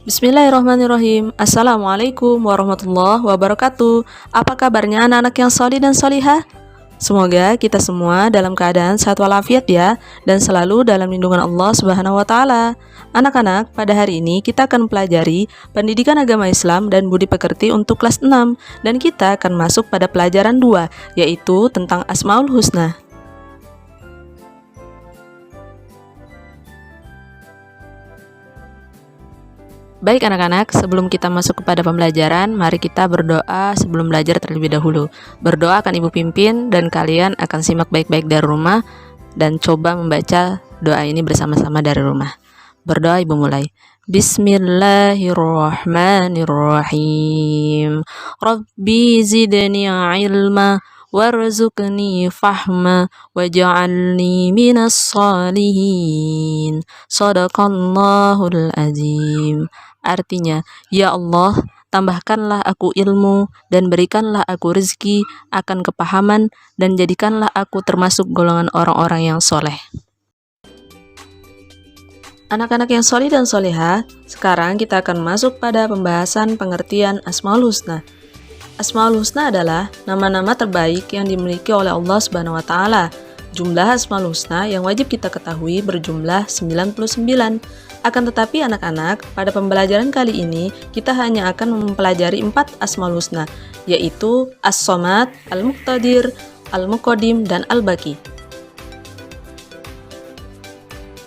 Bismillahirrahmanirrahim. Assalamualaikum warahmatullahi wabarakatuh. Apa kabarnya anak-anak yang solih dan solihah? Semoga kita semua dalam keadaan sehat walafiat ya, dan selalu dalam lindungan Allah Subhanahu wa Ta'ala. Anak-anak, pada hari ini kita akan pelajari pendidikan agama Islam dan budi pekerti untuk kelas 6, dan kita akan masuk pada pelajaran 2, yaitu tentang Asmaul Husna. Baik anak-anak, sebelum kita masuk kepada pembelajaran, mari kita berdoa sebelum belajar terlebih dahulu. Berdoa akan Ibu pimpin dan kalian akan simak baik-baik dari rumah dan coba membaca doa ini bersama-sama dari rumah. Berdoa Ibu mulai. Bismillahirrahmanirrahim. Rabbi zidni ilma warzuqni fahma waj'alni minas shalihin. Shadaqallahul azim. Artinya, ya Allah, tambahkanlah aku ilmu dan berikanlah aku rezeki akan kepahaman dan jadikanlah aku termasuk golongan orang-orang yang soleh. Anak-anak yang solih dan solihah, sekarang kita akan masuk pada pembahasan pengertian Asmaul Husna. Asmaul Husna adalah nama-nama terbaik yang dimiliki oleh Allah Subhanahu wa Ta'ala. Jumlah Asmaul Husna yang wajib kita ketahui berjumlah 99. Akan tetapi anak-anak, pada pembelajaran kali ini kita hanya akan mempelajari 4 Asmaul Husna, yaitu As-Somad, Al-Muqtadir, Al-Muqaddim, dan Al-Baqi.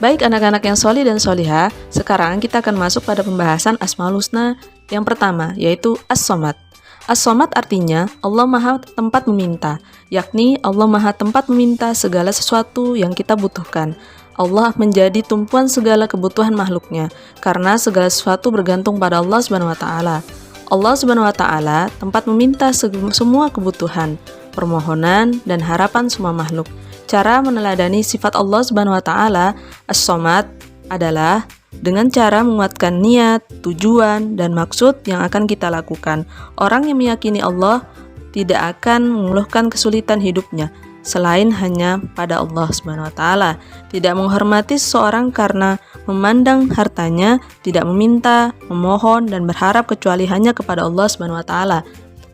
Baik anak-anak yang solih dan solihah, sekarang kita akan masuk pada pembahasan Asmaul Husna yang pertama, yaitu As-Somad. As-Somad artinya Allah Maha tempat meminta, yakni Allah Maha tempat meminta segala sesuatu yang kita butuhkan. Allah menjadi tumpuan segala kebutuhan makhluknya, karena segala sesuatu bergantung pada Allah Subhanahu wa Ta'ala. Allah Subhanahu wa Ta'ala tempat meminta semua kebutuhan, permohonan, dan harapan semua makhluk. Cara meneladani sifat Allah Subhanahu wa Ta'ala, As-Somad, adalah dengan cara menguatkan niat, tujuan, dan maksud yang akan kita lakukan. Orang yang meyakini Allah tidak akan mengeluhkan kesulitan hidupnya selain hanya pada Allah Subhanahu wa Ta'ala. Tidak menghormati seseorang karena memandang hartanya, tidak meminta, memohon, dan berharap kecuali hanya kepada Allah Subhanahu wa Ta'ala.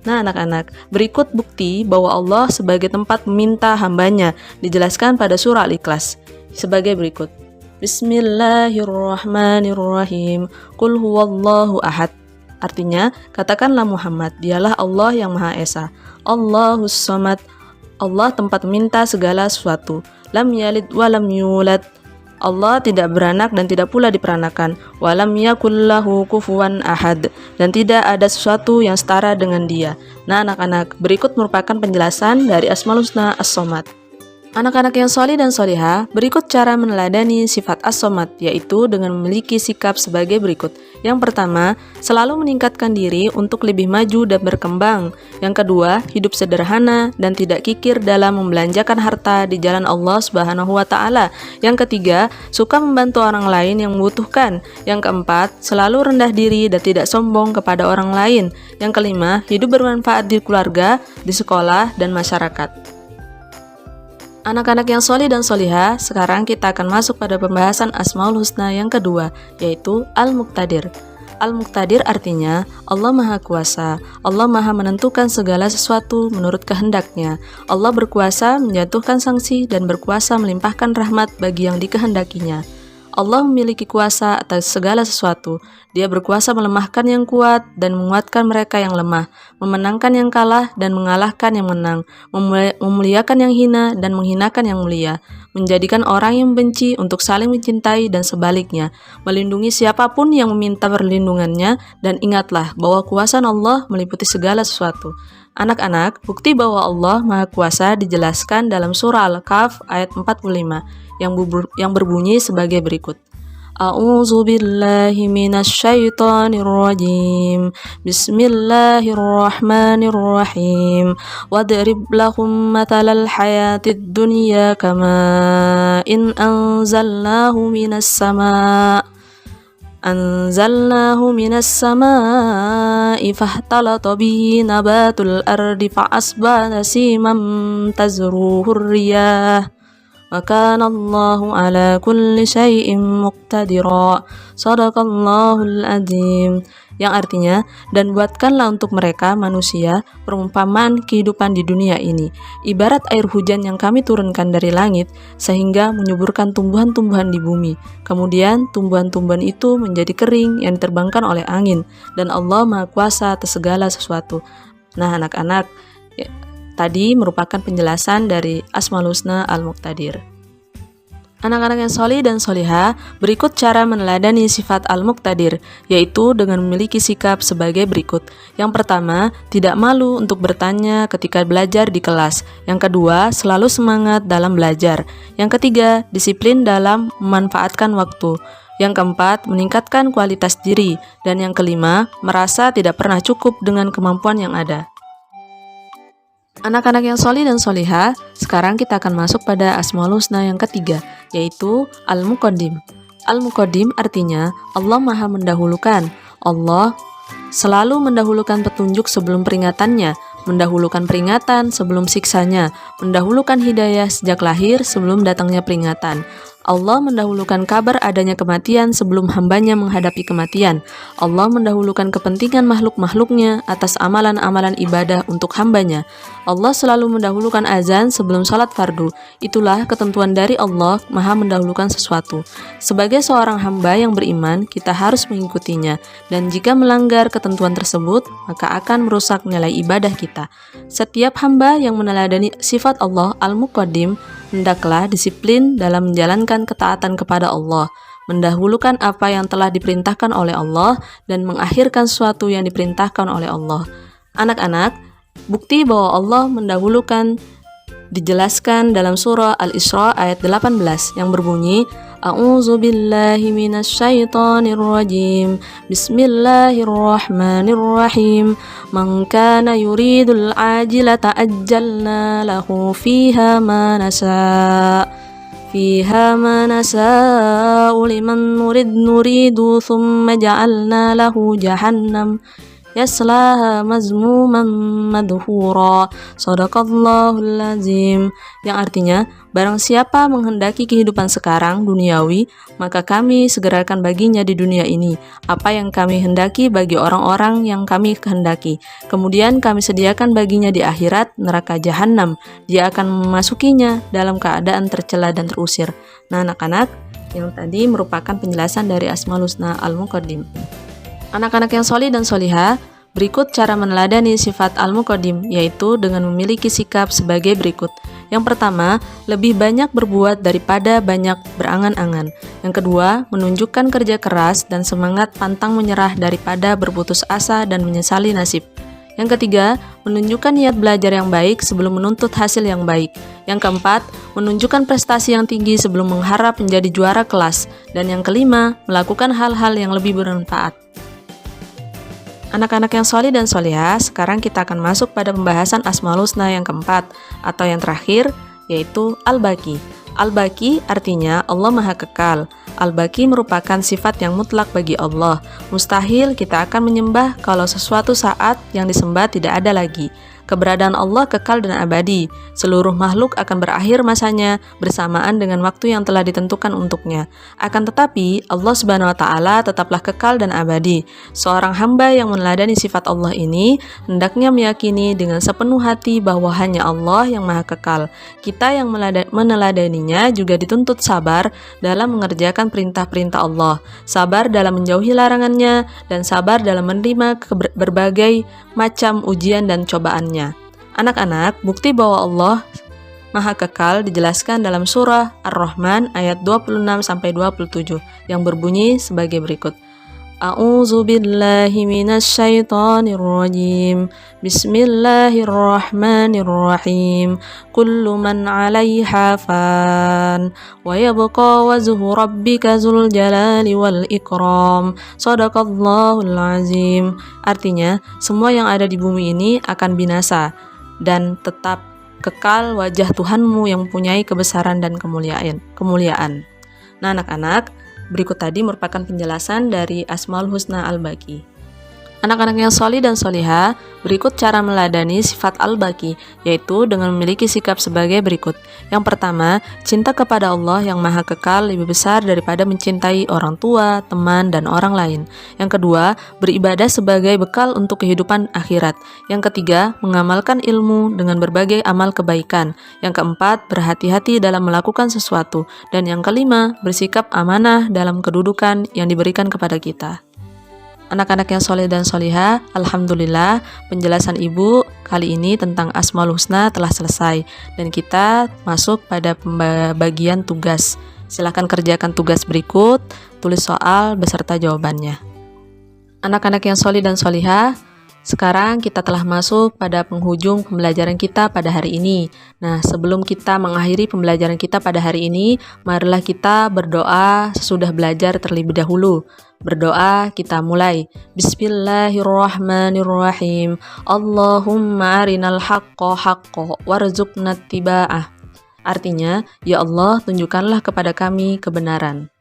Nah anak-anak, berikut bukti bahwa Allah sebagai tempat meminta hambanya dijelaskan pada surah Al-Ikhlas sebagai berikut. Bismillahirrahmanirrahim. Qul huwallahu ahad. Artinya, katakanlah Muhammad, dialah Allah yang Maha Esa. Allahus Samad. Allah tempat meminta segala sesuatu. Lam yalid walam yulad. Allah tidak beranak dan tidak pula diperanakan. Walam yakullahu kufuwan ahad. Dan tidak ada sesuatu yang setara dengan dia. Nah anak-anak, berikut merupakan penjelasan dari Asmaul Husna As-Somad. Anak-anak yang solih dan solihah, berikut cara meneladani sifat As-Somad, yaitu dengan memiliki sikap sebagai berikut. Yang pertama, selalu meningkatkan diri untuk lebih maju dan berkembang. Yang kedua, hidup sederhana dan tidak kikir dalam membelanjakan harta di jalan Allah Subhanahu wa Ta'ala. Yang ketiga, suka membantu orang lain yang membutuhkan. Yang keempat, selalu rendah diri dan tidak sombong kepada orang lain. Yang kelima, hidup bermanfaat di keluarga, di sekolah, dan masyarakat. Anak-anak yang solih dan solihah, sekarang kita akan masuk pada pembahasan Asmaul Husna yang kedua, yaitu Al-Muqtadir. Al-Muqtadir artinya Allah Maha Kuasa. Allah Maha menentukan segala sesuatu menurut kehendaknya. Allah berkuasa menjatuhkan sanksi dan berkuasa melimpahkan rahmat bagi yang dikehendakinya. Allah memiliki kuasa atas segala sesuatu. Dia berkuasa melemahkan yang kuat dan menguatkan mereka yang lemah, memenangkan yang kalah dan mengalahkan yang menang, memuliakan yang hina dan menghinakan yang mulia, menjadikan orang yang benci untuk saling mencintai dan sebaliknya, melindungi siapapun yang meminta perlindungannya, dan ingatlah bahwa kuasa Allah meliputi segala sesuatu. Anak-anak, bukti bahwa Allah Maha Kuasa dijelaskan dalam surah Al-Kahf ayat 45 yang berbunyi sebagai berikut. A'udzu billahi minasyaitonir rajim. Bismillahirrahmanirrahim. Wadrib lahum mathalal hayatid dunya kama in anzalnahu minas sama'i fahtalata bihi nabatul ardi fa'asbana siman tazruhur riyah wa kana Allahu ala kulli syai'in muqtadira. Shadaqallahul azim. Yang artinya, dan buatkanlah untuk mereka manusia perumpamaan kehidupan di dunia ini, ibarat air hujan yang kami turunkan dari langit sehingga menyuburkan tumbuhan-tumbuhan di bumi. Kemudian tumbuhan-tumbuhan itu menjadi kering yang diterbangkan oleh angin, dan Allah Maha Kuasa atas segala sesuatu. Nah anak-anak, tadi merupakan penjelasan dari Asmaul Husna Al-Muqtadir. Anak-anak yang solih dan solihah, berikut cara meneladani sifat Al-Muqtadir, yaitu dengan memiliki sikap sebagai berikut. Yang pertama, tidak malu untuk bertanya ketika belajar di kelas. Yang kedua, selalu semangat dalam belajar. Yang ketiga, disiplin dalam memanfaatkan waktu. Yang keempat, meningkatkan kualitas diri. Dan yang kelima, merasa tidak pernah cukup dengan kemampuan yang ada. Anak-anak yang solih dan solihah, sekarang kita akan masuk pada Asmaul Husna yang ketiga, yaitu Al-Muqaddim. Al-Muqaddim artinya Allah Maha mendahulukan. Allah selalu mendahulukan petunjuk sebelum peringatannya, mendahulukan peringatan sebelum siksanya, mendahulukan hidayah sejak lahir sebelum datangnya peringatan. Allah mendahulukan kabar adanya kematian sebelum hambanya menghadapi kematian. Allah mendahulukan kepentingan makhluk-makhluknya atas amalan-amalan ibadah untuk hambanya. Allah selalu mendahulukan azan sebelum salat fardu. Itulah ketentuan dari Allah Maha mendahulukan sesuatu. Sebagai seorang hamba yang beriman, kita harus mengikutinya. Dan jika melanggar ketentuan tersebut, maka akan merusak nilai ibadah kita. Setiap hamba yang meneladani sifat Allah Al-Muqaddim, hendaklah disiplin dalam menjalankan ketaatan kepada Allah, mendahulukan apa yang telah diperintahkan oleh Allah, dan mengakhirkan sesuatu yang diperintahkan oleh Allah. Anak-anak, bukti bahwa Allah mendahulukan dijelaskan dalam surah Al-Isra ayat 18 yang berbunyi, A'udzu billahi minasyaitonir rajim. Bismillahirrahmanirrahim. Man kana yuridul ajilata ajjalna lahu fiha ma nasa'u liman nuridu thumma ja'alna lahu jahannam yaslaha mazmuman madhura. Shadaqallahul azim. Yang artinya, barang siapa menghendaki kehidupan sekarang duniawi, maka kami segerakan baginya di dunia ini apa yang kami hendaki bagi orang-orang yang kami kehendaki. Kemudian kami sediakan baginya di akhirat neraka jahanam. Dia akan memasukinya dalam keadaan tercela dan terusir. Nah anak-anak, yang tadi merupakan penjelasan dari Asmaul Husna Al-Muqaddim. Anak-anak yang solih dan solihah, berikut cara meneladani sifat Al-Muqaddim, yaitu dengan memiliki sikap sebagai berikut. Yang pertama, lebih banyak berbuat daripada banyak berangan-angan. Yang kedua, menunjukkan kerja keras dan semangat pantang menyerah daripada berputus asa dan menyesali nasib. Yang ketiga, menunjukkan niat belajar yang baik sebelum menuntut hasil yang baik. Yang keempat, menunjukkan prestasi yang tinggi sebelum mengharap menjadi juara kelas. Dan yang kelima, melakukan hal-hal yang lebih bermanfaat. Anak-anak yang solih dan solihah, sekarang kita akan masuk pada pembahasan Asmaul Husna yang keempat, atau yang terakhir, yaitu Al-Baqi. Al-Baqi artinya Allah Maha Kekal. Al-Baqi merupakan sifat yang mutlak bagi Allah. Mustahil kita akan menyembah kalau sesuatu saat yang disembah tidak ada lagi. Keberadaan Allah kekal dan abadi. Seluruh makhluk akan berakhir masanya bersamaan dengan waktu yang telah ditentukan untuknya. Akan tetapi, Allah Subhanahu wa Ta'ala tetaplah kekal dan abadi. Seorang hamba yang meneladani sifat Allah ini hendaknya meyakini dengan sepenuh hati bahwa hanya Allah yang Maha Kekal. Kita yang meneladaninya juga dituntut sabar dalam mengerjakan perintah-perintah Allah, sabar dalam menjauhi larangannya, dan sabar dalam menerima berbagai macam ujian dan cobaannya. Anak-anak, bukti bahwa Allah Maha Kekal dijelaskan dalam surah Ar-Rahman ayat 26-27 yang berbunyi sebagai berikut. A'udzu billahi minasyaitonir rajim. Bismillahirrahmanirrahim. Kullu man 'alaiha fan wa yabqa wajhu rabbika dzul jalali wal ikram. Shadaqallahul azim. Artinya, semua yang ada di bumi ini akan binasa dan tetap kekal wajah Tuhanmu yang mempunyai kebesaran dan kemuliaan. Nah anak-anak, berikut tadi merupakan penjelasan dari Asmaul Husna Al-Baqi. Anak-anak yang solih dan solihah, berikut cara meladani sifat al-baqi, yaitu dengan memiliki sikap sebagai berikut. Yang pertama, cinta kepada Allah yang maha kekal lebih besar daripada mencintai orang tua, teman, dan orang lain. Yang kedua, beribadah sebagai bekal untuk kehidupan akhirat. Yang ketiga, mengamalkan ilmu dengan berbagai amal kebaikan. Yang keempat, berhati-hati dalam melakukan sesuatu. Dan yang kelima, bersikap amanah dalam kedudukan yang diberikan kepada kita. Anak-anak yang soleh dan solihah, alhamdulillah penjelasan Ibu kali ini tentang Asmaul Husna telah selesai dan kita masuk pada pembagian tugas. Silakan kerjakan tugas berikut, tulis soal beserta jawabannya. Anak-anak yang soleh dan solihah, sekarang kita telah masuk pada penghujung pembelajaran kita pada hari ini. Nah, sebelum kita mengakhiri pembelajaran kita pada hari ini, marilah kita berdoa sesudah belajar terlebih dahulu. Berdoa, kita mulai. Bismillahirrahmanirrahim. Allahumma arinal haqqa haqqa warzuqna ittiba'ah. Artinya, ya Allah, tunjukkanlah kepada kami kebenaran.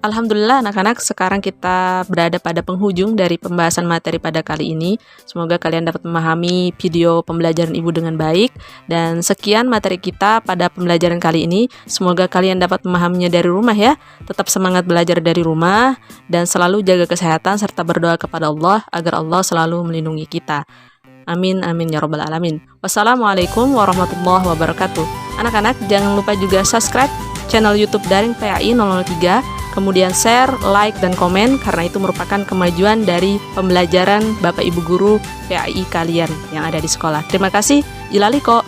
Alhamdulillah anak-anak, sekarang kita berada pada penghujung dari pembahasan materi pada kali ini. Semoga kalian dapat memahami video pembelajaran Ibu dengan baik. Dan sekian materi kita pada pembelajaran kali ini. Semoga kalian dapat memahaminya dari rumah ya. Tetap semangat belajar dari rumah dan selalu jaga kesehatan serta berdoa kepada Allah agar Allah selalu melindungi kita. Amin, amin ya rabbal alamin. Wassalamualaikum warahmatullahi wabarakatuh. Anak-anak, jangan lupa juga subscribe channel YouTube Daring PAI 003. Kemudian share, like, dan komen karena itu merupakan kemajuan dari pembelajaran Bapak Ibu Guru PAI kalian yang ada di sekolah. Terima kasih. Ilaliko.